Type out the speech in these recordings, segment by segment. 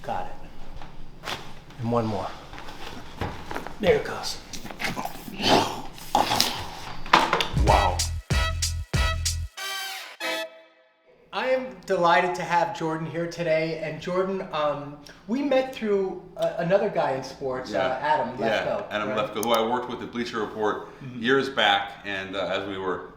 Got it. And one more. There it goes. Wow. I am delighted to have Jordan here today. And Jordan, we met through another guy in sports, Adam Lefko. Adam Lefko, who I worked with at Bleacher Report years back, and as we were,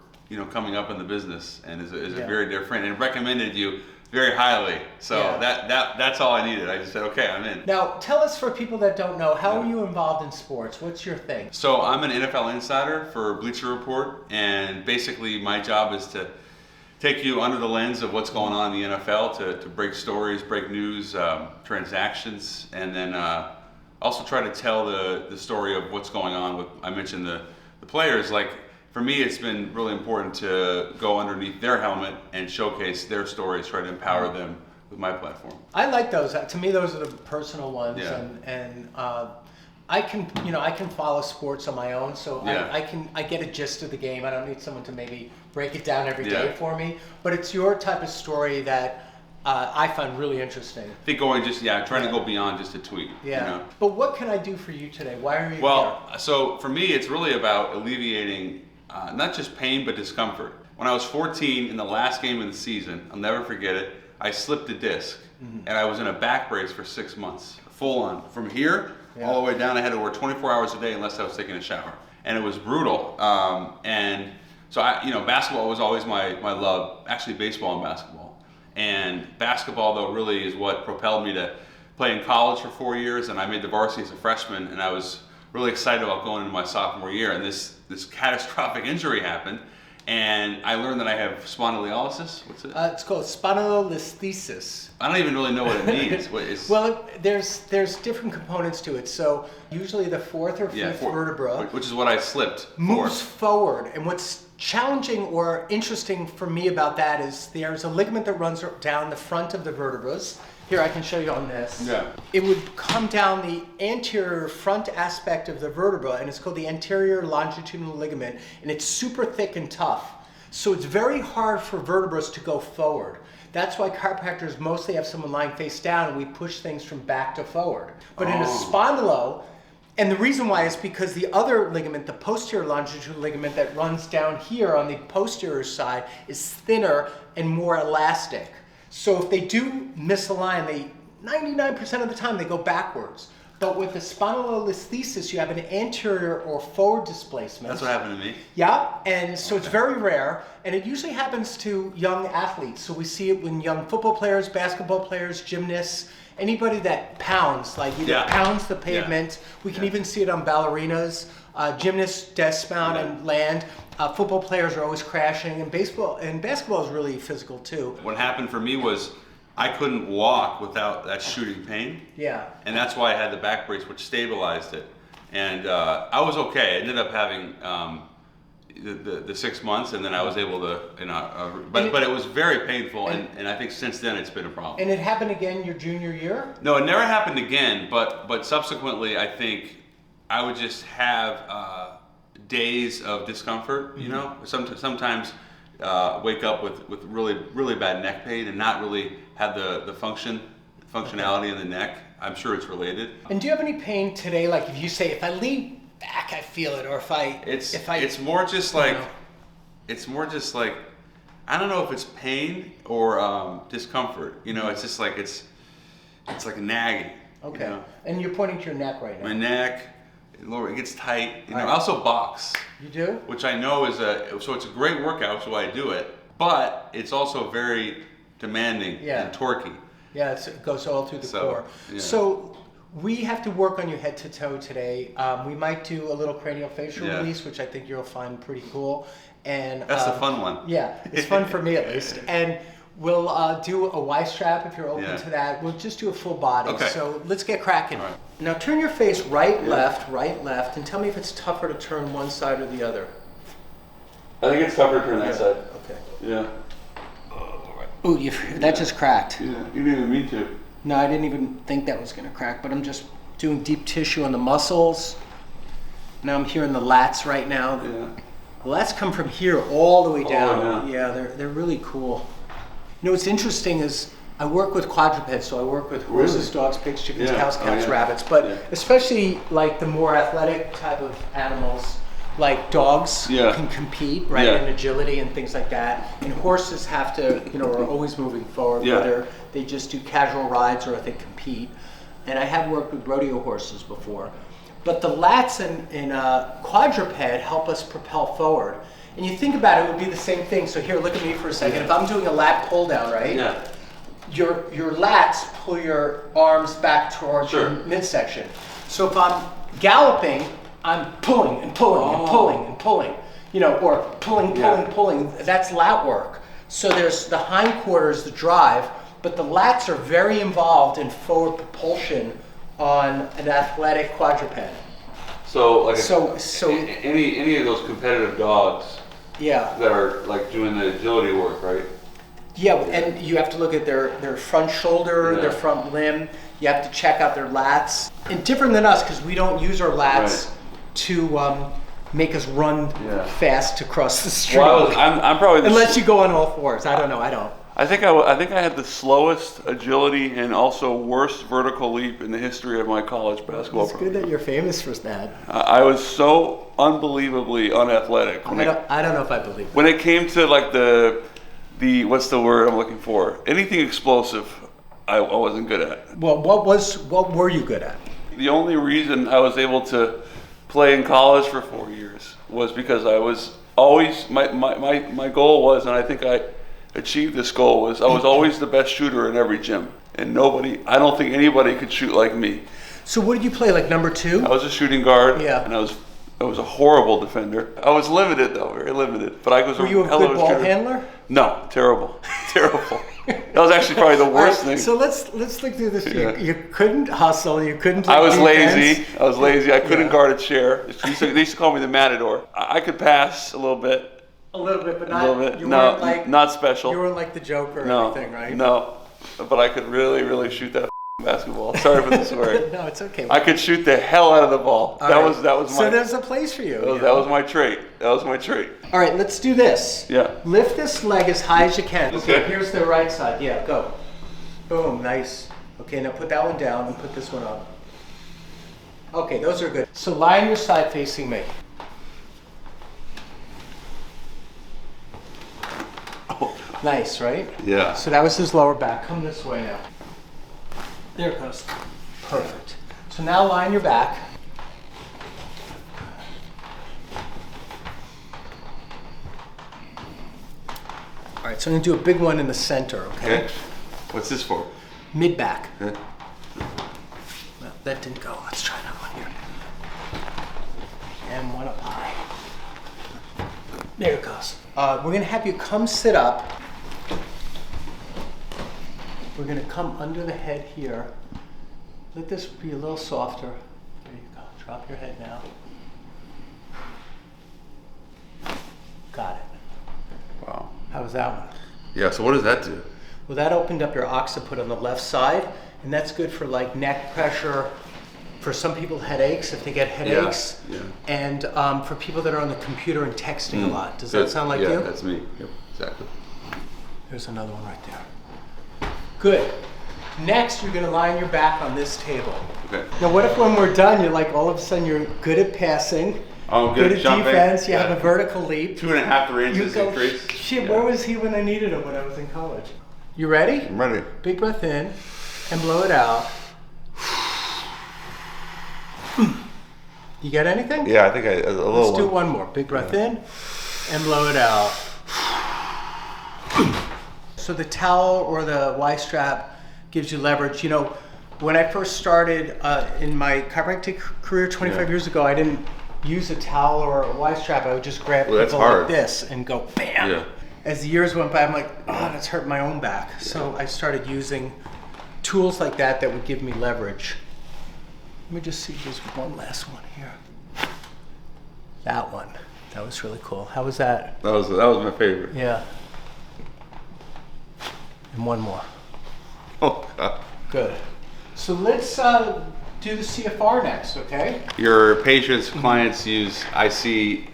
coming up in the business, and is a very dear friend, and recommended you very highly. So that's all I needed. I just said, okay, I'm in. Now, tell us, for people that don't know, how are you involved in sports? What's your thing? So I'm an NFL insider for Bleacher Report, and basically my job is to take you under the lens of what's going on in the NFL, to break stories, break news, transactions, and then also try to tell the story of what's going on with, I mentioned the players. Like, for me, it's been really important to go underneath their helmet and showcase their stories, try to empower them with my platform. I like those. To me, those are the personal ones, and I can follow sports on my own, so I get a gist of the game. I don't need someone to maybe break it down every day for me. But it's your type of story that I find really interesting. I think trying to go beyond just a tweet. Yeah. But what can I do for you today? Why are you here? Well, so for me, it's really about alleviating not just pain, but discomfort. When I was 14, in the last game of the season, I'll never forget it, I slipped a disc, and I was in a back brace for 6 months, full on. From here all the way down, I had to work 24 hours a day unless I was taking a shower. And it was brutal. And so basketball was always my love, actually baseball and basketball. And basketball, though, really is what propelled me to play in college for 4 years, and I made the varsity as a freshman, and I was really excited about going into my sophomore year, and this catastrophic injury happened, and I learned that I have spondylolysis. What's it? It's called spondylolisthesis. I don't even really know what it means. Well, there's different components to it. So usually the fourth or fifth vertebra, which is what I slipped, moves forward. And what's challenging or interesting for me about that is there's a ligament that runs down the front of the vertebrae. Here, I can show you on this. Yeah. It would come down the anterior front aspect of the vertebra, and it's called the anterior longitudinal ligament, and it's super thick and tough. So it's very hard for vertebrae to go forward. That's why chiropractors mostly have someone lying face down, and we push things from back to forward. But in a spondylo, and the reason why is because the other ligament, the posterior longitudinal ligament that runs down here on the posterior side, is thinner and more elastic. So if they do misalign, 99% of the time they go backwards. But with the spondylolisthesis, you have an anterior or forward displacement. That's what happened to me. Yeah, and so it's very rare, and it usually happens to young athletes. So we see it when young football players, basketball players, gymnasts, anybody that pounds, like either pounds the pavement. We can even see it on ballerinas. Gymnasts dismount and land. Football players are always crashing, and basketball is really physical too. What happened for me was I couldn't walk without that shooting pain. Yeah. And that's why I had the back brace, which stabilized it. And I was okay. I ended up having the 6 months, and then I was able to, but it was very painful, and I think since then it's been a problem. And it happened again your junior year? No, it never happened again, but subsequently I think I would just have days of discomfort, sometimes wake up with really bad neck pain and not really have the functionality in the neck. I'm sure it's related. And do you have any pain today? Like if you say, if I lean back, I feel it, or it's more just like I don't know if it's pain or discomfort. It's just like it's like nagging. Okay. And you're pointing to your neck right now. My neck, it gets tight. I also box. You do? Which I know so it's a great workout, so I do it. But it's also very demanding and torquey. Yeah, it goes all through the core. Yeah. So we have to work on your head to toe today. We might do a little craniofacial release, which I think you'll find pretty cool. And that's the fun one. Yeah, it's fun for me at least. And we'll do a Y strap if you're open to that. We'll just do a full body. Okay. So let's get cracking. Right. Now turn your face right, left, and tell me if it's tougher to turn one side or the other. I think it's tougher to turn that side. Okay. Yeah. Ooh, that just cracked. Yeah, you didn't even mean to. No, I didn't even think that was going to crack, but I'm just doing deep tissue on the muscles. Now I'm here in the lats right now. Yeah. The lats come from here all the way down. Oh, yeah, they're really cool. What's interesting is I work with quadrupeds, so I work with horses, dogs, pigs, chickens, cows, cats, rabbits, but especially like the more athletic type of animals, like dogs can compete, right, in agility and things like that. And horses have to, are always moving forward, whether they just do casual rides or if they compete. And I have worked with rodeo horses before. But the lats in a quadruped help us propel forward. And you think about it, it would be the same thing. So here, look at me for a second. If I'm doing a lat pull down, right? Yeah. Your lats pull your arms back towards your midsection. So if I'm galloping, I'm pulling and pulling and pulling and pulling, or pulling. That's lat work. So there's the hindquarters, the drive, but the lats are very involved in forward propulsion on an athletic quadruped. So like any of those competitive dogs that are like doing the agility work, right? Yeah, and you have to look at their front shoulder, their front limb. You have to check out their lats. And different than us, because we don't use our lats to make us run fast to cross the street. Well, I'm probably unless you go on all fours. I don't know. I don't. I think I had the slowest agility and also worst vertical leap in the history of my college basketball program. It's good that you're famous for that. I was so unbelievably unathletic. I don't know if I believe that. When it came to like the what's the word I'm looking for? Anything explosive, I wasn't good at. Well, what were you good at? The only reason I was able to play in college for 4 years was because I was always my goal was, and I think I achieved this goal, was I was always the best shooter in every gym, and I don't think anybody could shoot like me. So what did you play, like number 2? I was a shooting guard, and I was a horrible defender. I was limited though, very limited. But I was. Were you a good ball handler? No, terrible. That was actually probably the worst thing. So let's look through this. You couldn't hustle. You couldn't. I was lazy. I couldn't guard a chair. They used to call me the matador. I could pass a little bit. A little bit, but not. A little bit. No, not special. You weren't like the Joker or anything, right? No, but I could really, really shoot that basketball. Sorry for the swearing. No, it's okay. I could shoot the hell out of the ball. That was my. So there's a place for you. That was my trait. All right, let's do this. Yeah. Lift this leg as high as you can. Okay. Here's the right side. Yeah, go. Boom, nice. Okay, now put that one down and put this one up. Okay, those are good. So lie on your side facing me. Nice, right? Yeah. So that was his lower back. Come this way now. There it goes. Perfect. So now lie on your back. All right, so I'm going to do a big one in the center, okay? What's this for? Mid-back. Well, that didn't go. Let's try another one here. And one up high. There it goes. We're going to have you come sit up. We're going to come under the head here. Let this be a little softer. There you go. Drop your head now. Got it. Wow. How was that one? Yeah, so what does that do? Well, that opened up your occiput on the left side, and that's good for like neck pressure, for some people headaches, if they get headaches, and for people that are on the computer and texting a lot. Does that sound like you? Yeah, that's me. Yep, exactly. There's another one right there. Good. Next, you're going to lie on your back on this table. Okay. Now, what if when we're done, you're like, all of a sudden, you're good at passing, good at jumping, defense, you have a vertical leap. 2.5 inches increase. Shit, where was he when I needed him when I was in college? You ready? I'm ready. Big breath in and blow it out. You get anything? Yeah, I think a little. Let's do one more. Big breath in and blow it out. So the towel or the Y-strap gives you leverage. You know, when I first started in my chiropractic career 25 years ago, I didn't use a towel or a Y-strap. I would just grab people like this and go bam. Yeah. As the years went by, I'm like, oh, that's hurting my own back. So I started using tools like that would give me leverage. Let me just see, there's one last one here. That one. That was really cool. How was that? That was my favorite. Yeah. And one more. Oh, God. Good. So let's do the CFR next, okay? Your patients, clients use, I see,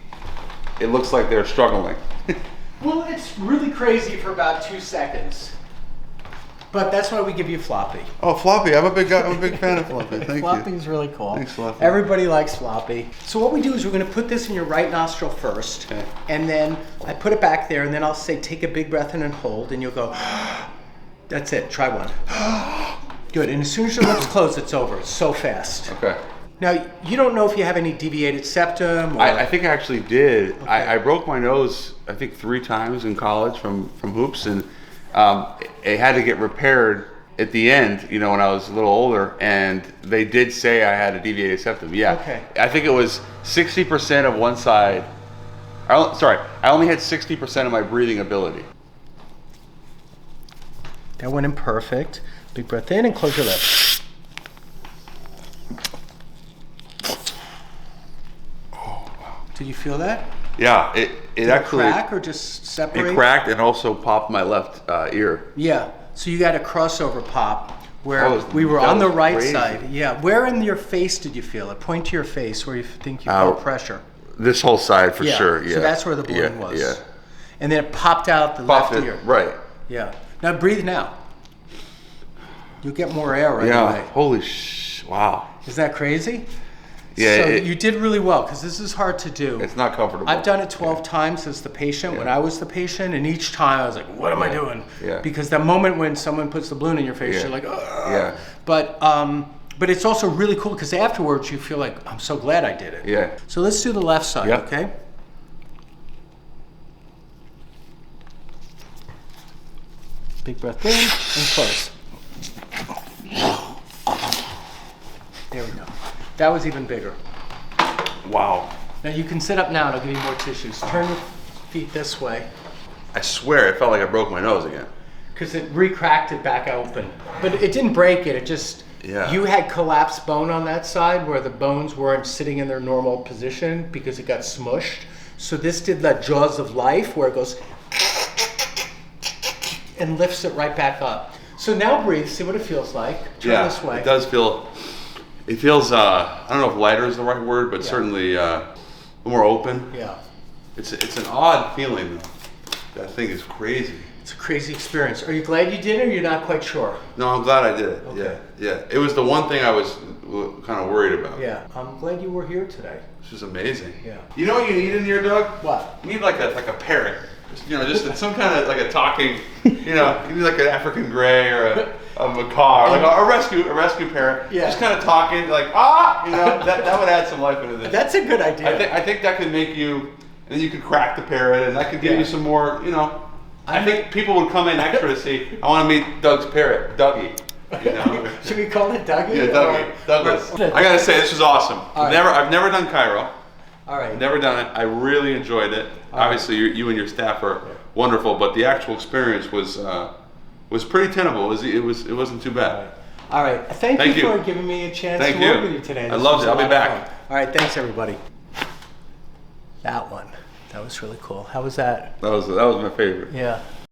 it looks like they're struggling. Well, it's really crazy for about 2 seconds. But that's why we give you floppy. Oh, floppy. I'm a big fan of floppy. Thank Floppy you. is really cool. Thanks, floppy. Everybody likes floppy. So what we do is we're going to put this in your right nostril first, Okay. and then I put it back there, and then I'll say take a big breath in and hold, and you'll go. That's it. Try one. Good. And as soon as your lips close, it's over. It's so fast. Okay. Now you don't know if you have any deviated septum. Or... I think I actually did. Okay. I broke my nose, I think 3 times in college from hoops, and it had to get repaired at the end, you know, when I was a little older, and they did say I had a deviated septum. Yeah. Okay. I think it was 60% of one side. I only had 60% of my breathing ability. That went in perfect. Big breath in and close your lips. Oh, wow. Did you feel that? Yeah, it Did actually crack or just separate? it cracked and also popped my left ear. Yeah. So you got a crossover pop where Oh, we were that on the was right crazy. side. Yeah. Where in your face did you feel it? Point to your face where you think you felt pressure. This whole side for Yeah. sure. Yeah. So that's where the balloon was. Yeah. And then it popped out the Popped left it, ear. right. Yeah. Now breathe now. You'll get more air right Yeah. away. Holy wow. Is that crazy? Yeah, So it- you did really well because this is hard to do. It's not comfortable. I've done it 12 times as the patient when I was the patient, and each time I was like, what am I doing? Yeah. Because the moment when someone puts the balloon in your face, Yeah. you're like, ugh. Yeah. But it's also really cool because afterwards you feel like, I'm so glad I did it. Yeah. So let's do the left side, Yeah. okay? Big breath in and close. There we go. That was even bigger. Wow. Now you can sit up now and I'll give you more tissues. Turn your feet this way I swear it felt like I broke my nose again. because it re-cracked it back open. But it didn't break it, it just, Yeah. you had collapsed bone on that side where the bones weren't sitting in their normal position because it got smushed. So this did the jaws of life where it goes and lifts it right back up. So now breathe, see what it feels like. Turn this way. It does feel. It feels. I don't know if lighter is the right word, but Yeah. certainly more open. Yeah. It's an odd feeling. That thing is crazy. It's a crazy experience. Are you glad you did it or you're not quite sure? No, I'm glad I did it. Okay. Yeah. It was the one thing I was kind of worried about. Yeah. I'm glad you were here today. This is amazing. Yeah. You know what you need in here, Doug? What? You need like a parrot. Just some kind of like a talking. You need like an African gray or a macaw, like a rescue parrot. Yeah. Just kind of talking, like that would add some life into this. That's a good idea. I think that could make you, and then you could crack the parrot, and that could give you some more. I think people would come in extra to see. I want to meet Doug's parrot, Dougie. Should we call it Dougie? Yeah, Dougie. Douglas. Or- I gotta say, this was awesome. All right. I've never done Chiro. All right. Never done it. I really enjoyed it. All right. Obviously, you and your staff are wonderful, but the actual experience was pretty tenable. It wasn't too bad. All right. Thank Thank you you. for giving me a chance Thank to you. work with you today. I This loved was it. a I'll be lot of back. fun. All right. Thanks, everybody. That one. That was really cool. How was that? That was my favorite. Yeah.